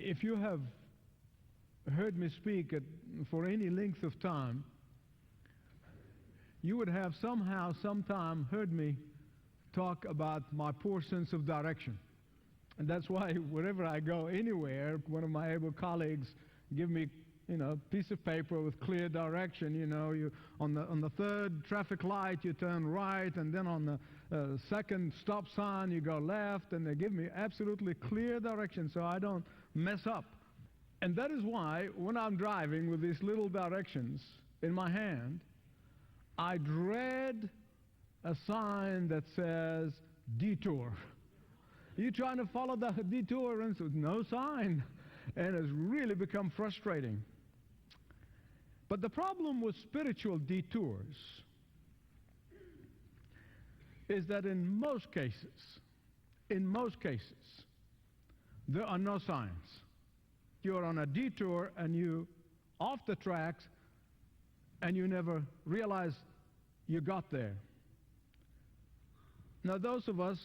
If you have heard me speak for any length of time, you would have somehow, sometime heard me talk about my poor sense of direction. And that's why wherever I go, anywhere, one of my able colleagues give me, a piece of paper with clear direction. You on the third traffic light, you turn right, and then on the second stop sign, you go left, and they give me absolutely clear direction so I don't mess up. And that is why when I'm driving with these little directions in my hand, I dread a sign that says detour. You're trying to follow the detour and with no sign, and it's really become frustrating. But the problem with spiritual detours is that in most cases, there are no signs. You're on a detour and you off the tracks and you never realize you got there. Now, those of us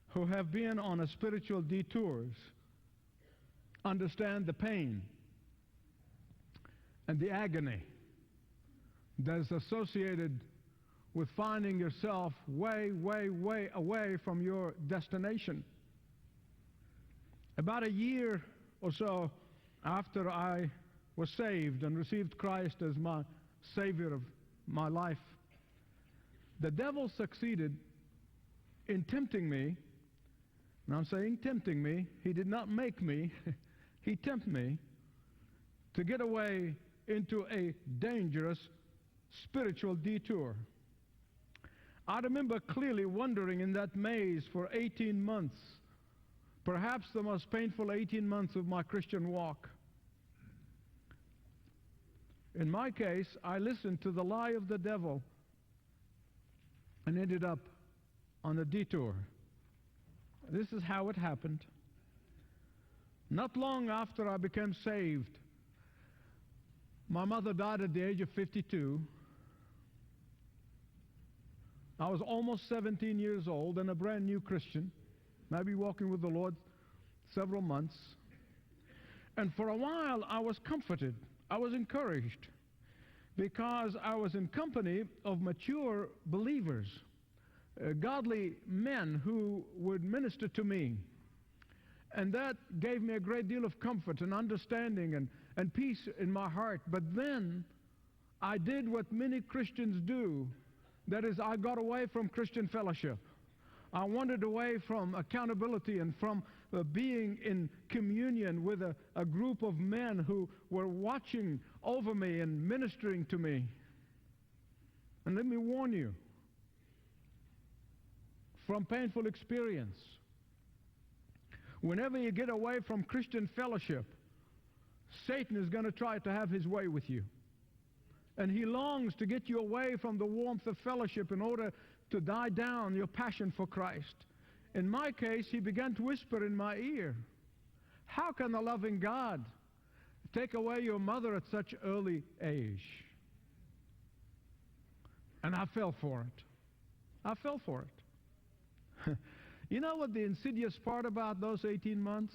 who have been on a spiritual detours understand the pain and the agony that is associated with finding yourself way, way, way away from your destination. About a year or so after I was saved and received Christ as my Savior of my life, the devil succeeded in tempting me. And I'm saying tempting me. He did not make me. He tempted me to get away into a dangerous spiritual detour. I remember clearly wandering in that maze for 18 months, perhaps the most painful 18 months of my Christian walk. In my case, I listened to the lie of the devil and ended up on a detour. This is how it happened. Not long after I became saved, my mother died at the age of 52. I was almost 17 years old and a brand new Christian, maybe walking with the Lord several months. And for a while I was comforted, I was encouraged, because I was in company of mature believers, godly men who would minister to me. And that gave me a great deal of comfort and understanding and peace in my heart. But then I did what many Christians do. That is, I got away from Christian fellowship. I wandered away from accountability and from being in communion with a group of men who were watching over me and ministering to me. And let me warn you, from painful experience, whenever you get away from Christian fellowship, Satan is going to try to have his way with you. And he longs to get you away from the warmth of fellowship in order to die down your passion for Christ. In my case, he began to whisper in my ear, "How can the loving God take away your mother at such early age?" And I fell for it. I fell for it. You know what the insidious part about those 18 months?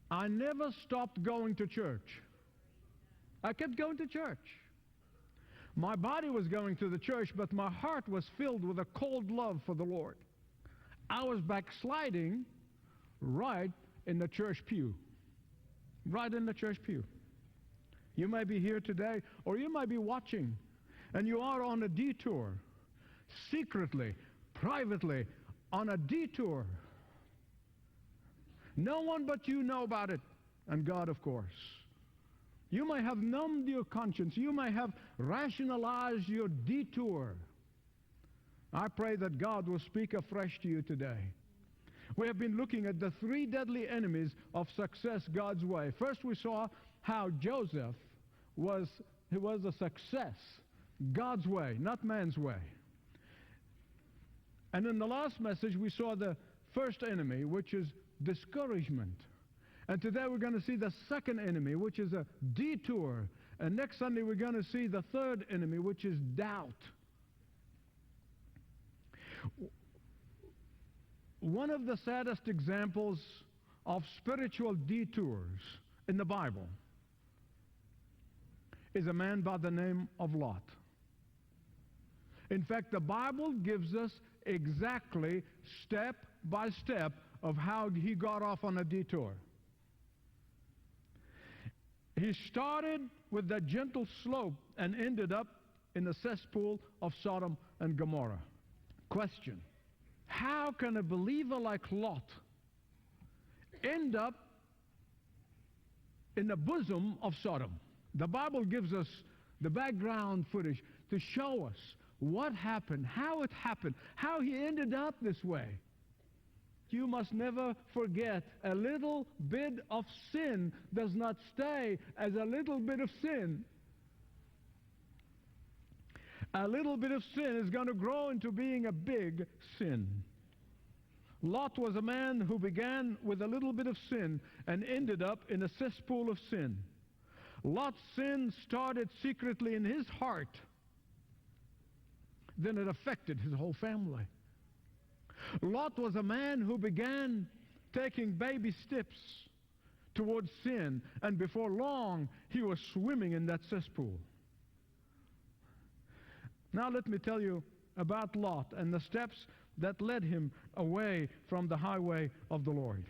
I never stopped going to church. I kept going to church. My body was going to the church, but my heart was filled with a cold love for the Lord. I was backsliding right in the church pew. Right in the church pew. You may be here today, or you might be watching, and you are on a detour, secretly, privately, on a detour. No one but you know about it, and God, of course. You may have numbed your conscience. You may have rationalized your detour. I pray that God will speak afresh to you today. We have been looking at the three deadly enemies of success God's way. First, we saw how Joseph was a success God's way, not man's way. And in the last message, we saw the first enemy, which is discouragement. And today we're going to see the second enemy, which is a detour. And next Sunday we're going to see the third enemy, which is doubt. One of the saddest examples of spiritual detours in the Bible is a man by the name of Lot. In fact, the Bible gives us exactly step by step of how he got off on a detour. He started with that gentle slope and ended up in the cesspool of Sodom and Gomorrah. Question: how can a believer like Lot end up in the bosom of Sodom? The Bible gives us the background footage to show us what happened, how it happened, how he ended up this way. You must never forget, a little bit of sin does not stay as a little bit of sin. A little bit of sin is going to grow into being a big sin. Lot was a man who began with a little bit of sin and ended up in a cesspool of sin. Lot's sin started secretly in his heart. Then it affected his whole family. Lot was a man who began taking baby steps towards sin, and before long he was swimming in that cesspool. Now let me tell you about Lot and the steps that led him away from the highway of the Lord.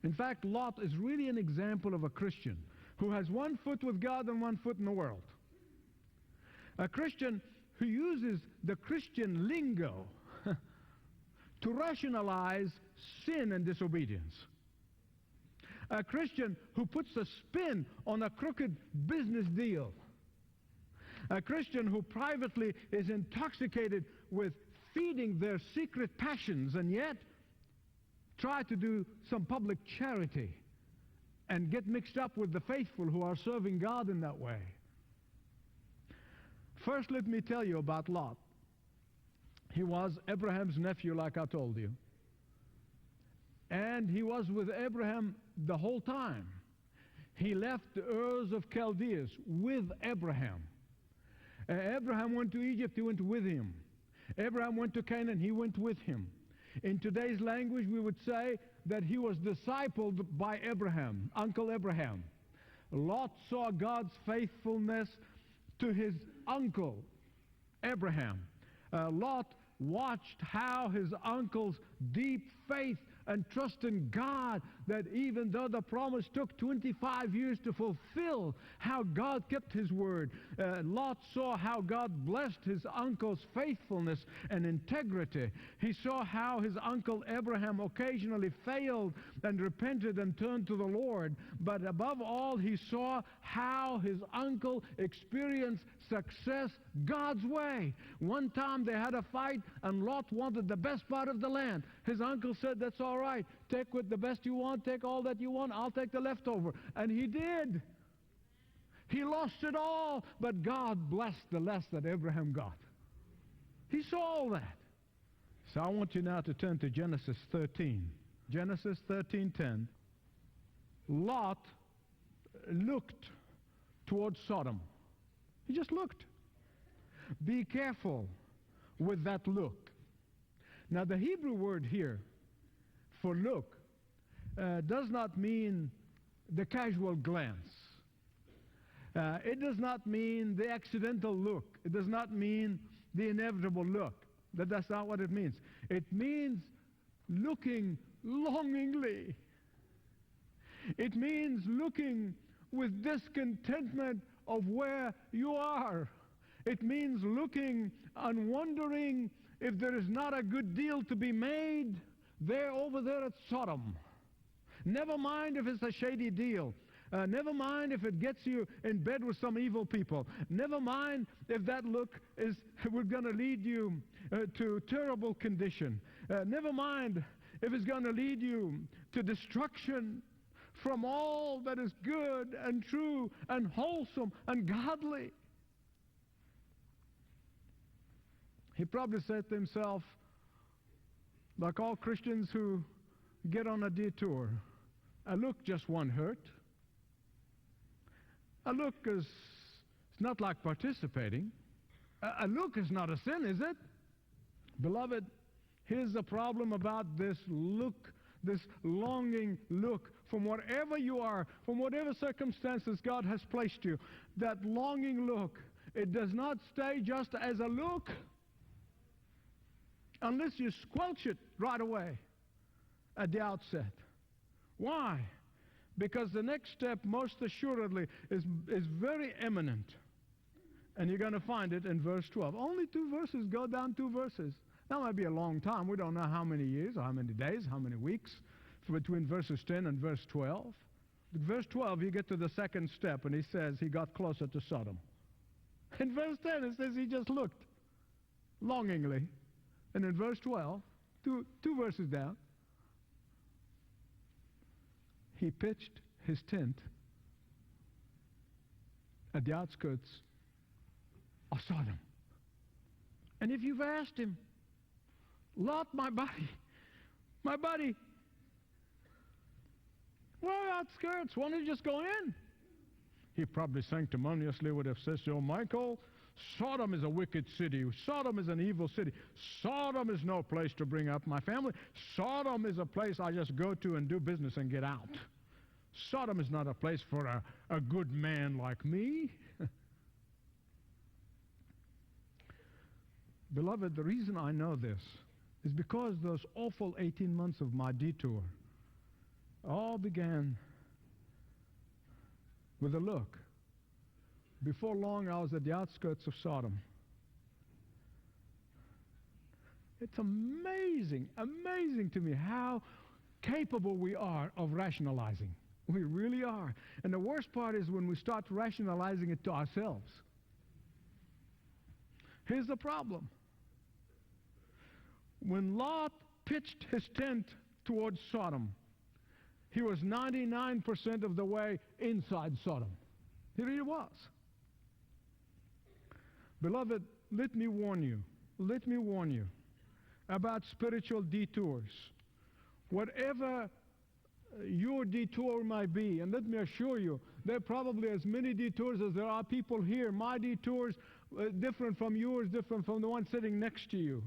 In fact, Lot is really an example of a Christian who has one foot with God and one foot in the world. A Christian who uses the Christian lingo to rationalize sin and disobedience. A Christian who puts a spin on a crooked business deal. A Christian who privately is intoxicated with feeding their secret passions and yet try to do some public charity and get mixed up with the faithful who are serving God in that way. First, let me tell you about Lot. He was Abraham's nephew, like I told you. And he was with Abraham the whole time. He left the Urs of Chaldeans with Abraham. Abraham went to Egypt, he went with him. Abraham went to Canaan, he went with him. In today's language, we would say that he was discipled by Abraham, Uncle Abraham. Lot saw God's faithfulness to his uncle, Abraham. Lot watched how his uncle's deep faith and trust in God, that even though the promise took 25 years to fulfill, how God kept his word. Lot saw how God blessed his uncle's faithfulness and integrity. He saw how his uncle Abraham occasionally failed and repented and turned to the Lord. But above all, he saw how his uncle experienced success God's way. One time they had a fight and Lot wanted the best part of the land. His uncle said, "That's all right. Take with the best you want. Take all that you want. I'll take the leftover." And he did. He lost it all, but God blessed the less that Abraham got. He saw all that. So I want you now to turn to Genesis 13. Genesis 13:10. Lot looked towards Sodom. He just looked. Be careful with that look. Now the Hebrew word here for look does not mean the casual glance. It does not mean the accidental look. It does not mean the inevitable look. That's not what it means. It means looking longingly. It means looking with discontentment of where you are. It means looking and wondering if there is not a good deal to be made over there at Sodom. Never mind if it's a shady deal. Never mind if it gets you in bed with some evil people. Never mind if that look is going to lead you to terrible condition. Never mind if it's going to lead you to destruction from all that is good and true and wholesome and godly. He probably said to himself, like all Christians who get on a detour, a look just won't hurt. A look is not like participating. A look is not a sin, is it? Beloved, here's the problem about this look this longing look from wherever you are, from whatever circumstances God has placed you. That longing look, it does not stay just as a look unless you squelch it right away at the outset. Why? Because the next step, most assuredly, is very imminent. And you're going to find it in verse 12. Only 2 verses, go down 2 verses. That might be a long time. We don't know how many years, or how many days, how many weeks between verses 10 and verse 12. But verse 12, you get to the second step, and he says he got closer to Sodom. In verse 10, it says he just looked longingly. And in verse 12, two verses down, he pitched his tent at the outskirts of Sodom. And if you've asked him, Lot, my buddy, where are outskirts? Why don't you just go in? He probably sanctimoniously would have said, so Michael, Sodom is a wicked city. Sodom is an evil city. Sodom is no place to bring up my family. Sodom is a place I just go to and do business and get out. Sodom is not a place for a good man like me. Beloved, the reason I know this is because those awful 18 months of my detour all began with a look. Before long, I was at the outskirts of Sodom. It's amazing to me how capable we are of rationalizing. We really are. And the worst part is when we start rationalizing it to ourselves. Here's the problem. When Lot pitched his tent towards Sodom, he was 99% of the way inside Sodom. He really was. Beloved, let me warn you about spiritual detours. Whatever your detour might be, and let me assure you, there are probably as many detours as there are people here. My detours different from yours, different from the one sitting next to you.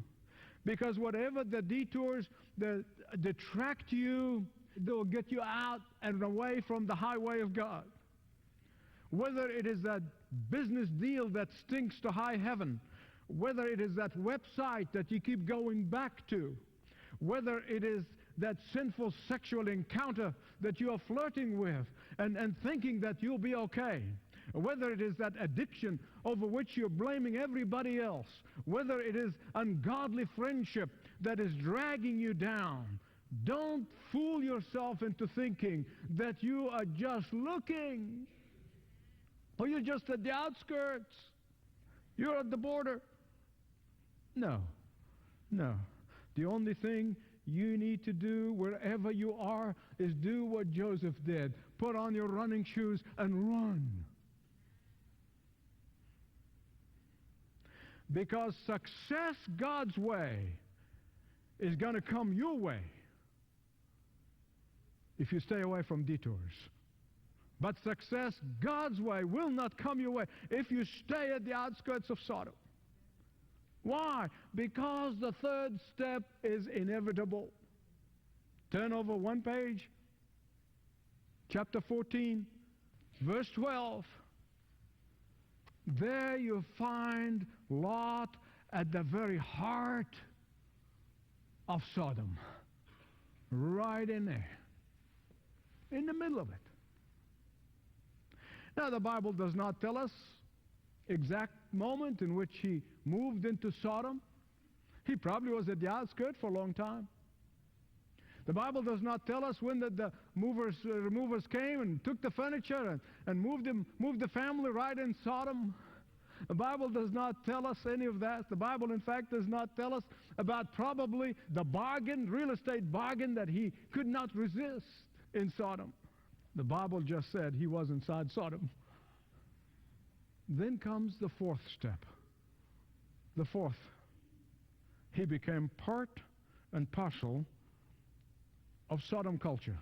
Because whatever the detours that detract you, they'll get you out and away from the highway of God. Whether it is that business deal that stinks to high heaven, whether it is that website that you keep going back to, whether it is that sinful sexual encounter that you are flirting with and thinking that you'll be okay, whether it is that addiction over which you're blaming everybody else, whether it is ungodly friendship that is dragging you down, don't fool yourself into thinking that you are just looking, or you're just at the outskirts, you're at the border. No. The only thing you need to do wherever you are is do what Joseph did. Put on your running shoes and run. Because success God's way is going to come your way if you stay away from detours. But success God's way will not come your way if you stay at the outskirts of Sodom. Why? Because the third step is inevitable. Turn over one page. Chapter 14, verse 12. There you find Lot at the very heart of Sodom. Right in there. In the middle of it. Now, the Bible does not tell us exact moment in which he moved into Sodom. He probably was at the outskirts for a long time. The Bible does not tell us when the removers came and took the furniture and moved the family right in Sodom. The Bible does not tell us any of that. The Bible, in fact, does not tell us about probably the real estate bargain that he could not resist in Sodom. The Bible just said he was inside Sodom. Then comes the fourth step. The fourth. He became part and parcel of Sodom culture.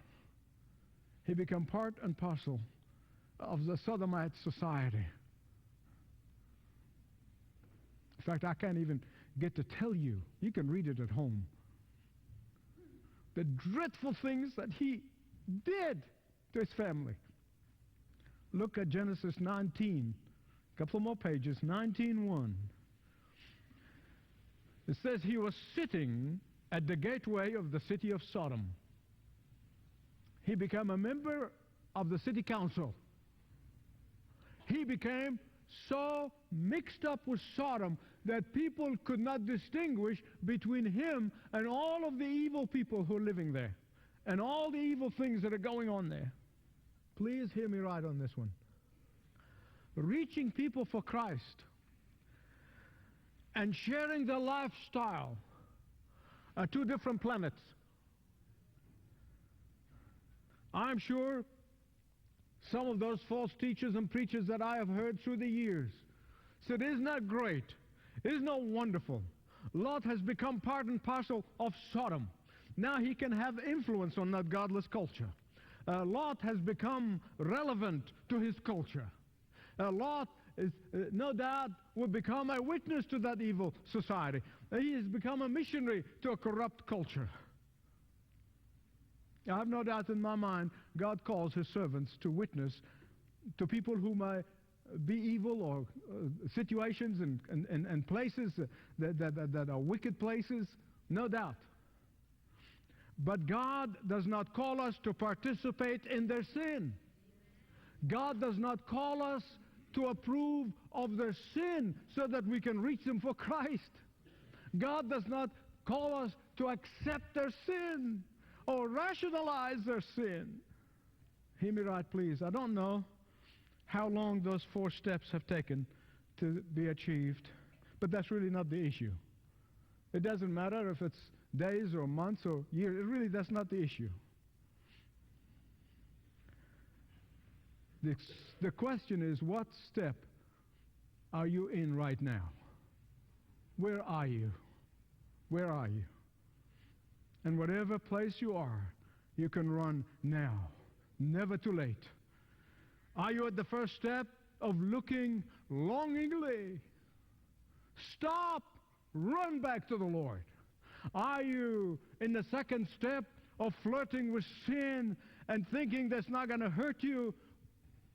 He became part and parcel of the Sodomite society. In fact, I can't even get to tell you. You can read it at home. the dreadful things that he did to his family. Look at Genesis 19, a couple more pages, 19:1. It says he was sitting at the gateway of the city of Sodom. He became a member of the city council. He became so mixed up with Sodom that people could not distinguish between him and all of the evil people who are living there and all the evil things that are going on there. Please hear me right on this one. Reaching people for Christ and sharing their lifestyle are two different planets. I'm sure some of those false teachers and preachers that I have heard through the years said, isn't that great? Isn't that wonderful? Lot has become part and parcel of Sodom. Now he can have influence on that godless culture. Lot has become relevant to his culture. Lot is, no doubt, will become a witness to that evil society. He has become a missionary to a corrupt culture. I have no doubt in my mind, God calls his servants to witness to people who may be evil, or situations and places that are wicked places, no doubt. But God does not call us to participate in their sin. God does not call us to approve of their sin so that we can reach them for Christ. God does not call us to accept their sin or rationalize their sin. Hear me right, please. I don't know how long those 4 steps have taken to be achieved, but that's really not the issue. It doesn't matter if it's days or months or years. Really, that's not the issue. The question is, what step are you in right now? Where are you? Where are you? And whatever place you are, you can run now. Never too late. Are you at the first step of looking longingly? Stop. Run back to the Lord. Are you in the second step of flirting with sin and thinking that's not going to hurt you?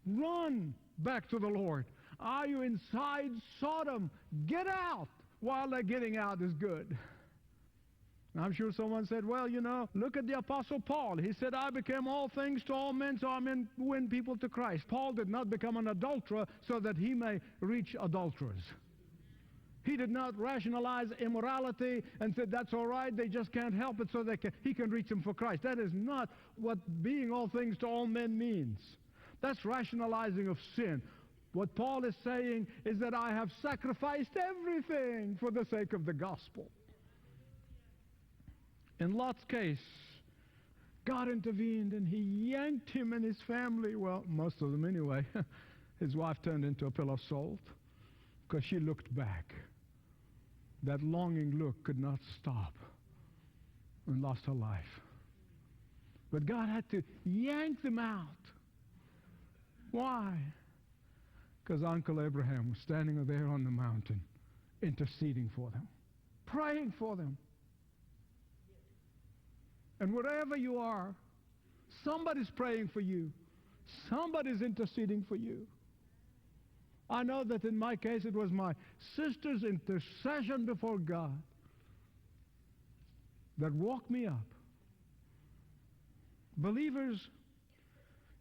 Run back to the Lord. Are you inside Sodom? Get out while that getting out is good. I'm sure someone said, well, you know, look at the Apostle Paul. He said, I became all things to all men so I may win people to Christ. Paul did not become an adulterer so that he may reach adulterers. He did not rationalize immorality and said, that's all right, they just can't help it so he can reach them for Christ. That is not what being all things to all men means. That's rationalizing of sin. What Paul is saying is that I have sacrificed everything for the sake of the gospel. In Lot's case, God intervened and he yanked him and his family, well, most of them anyway. His wife turned into a pillar of salt because she looked back. That longing look could not stop and lost her life. But God had to yank them out. Why? Because Uncle Abraham was standing there on the mountain, interceding for them, praying for them. And wherever you are, somebody's praying for you. Somebody's interceding for you. I know that in my case it was my sister's intercession before God that woke me up. Believers,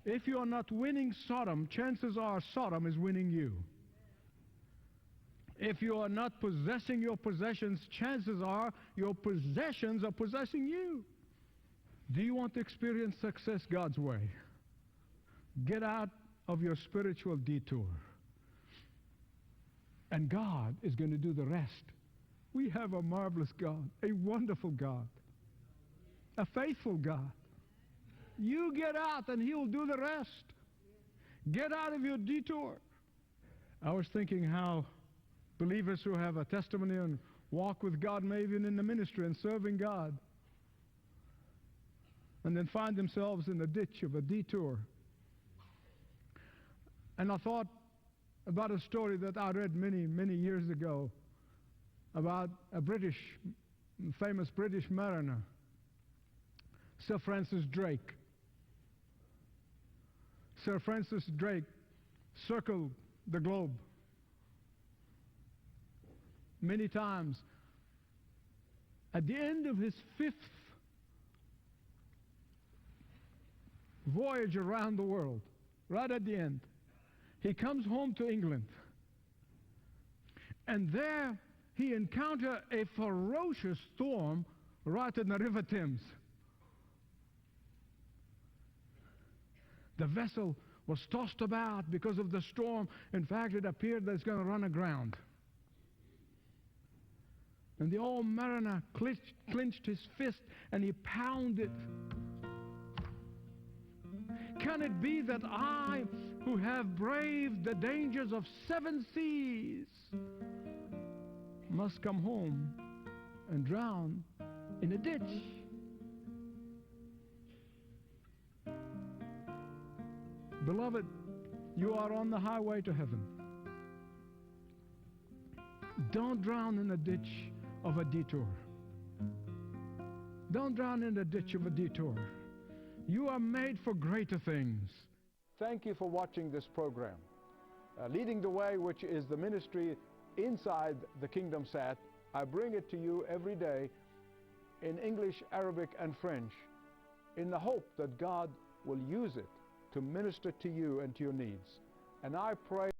if you are not winning Sodom, chances are Sodom is winning you. If you are not possessing your possessions, chances are your possessions are possessing you. Do you want to experience success God's way? Get out of your spiritual detour. And God is going to do the rest. We have a marvelous God, a wonderful God, a faithful God. You get out and He will do the rest. Get out of your detour. I was thinking how believers who have a testimony and walk with God, maybe even in the ministry and serving God, and then find themselves in the ditch of a detour. And I thought about a story that I read many, many years ago about a famous British mariner Sir Francis Drake. Sir Francis Drake circled the globe many times. At the end of his 5th voyage around the world, right at the end, he comes home to England. And there he encountered a ferocious storm right in the River Thames. The vessel was tossed about because of the storm. In fact, it appeared that it's going to run aground. And the old mariner clenched his fist and he pounded. Can it be that I, who have braved the dangers of 7 seas, must come home and drown in a ditch? Beloved, you are on the highway to heaven. Don't drown in a ditch of a detour. Don't drown in the ditch of a detour. You are made for greater things. Thank you for watching this program. Leading the Way, which is the ministry inside the Kingdom Sat, I bring it to you every day in English, Arabic, and French in the hope that God will use it to minister to you and to your needs. And I pray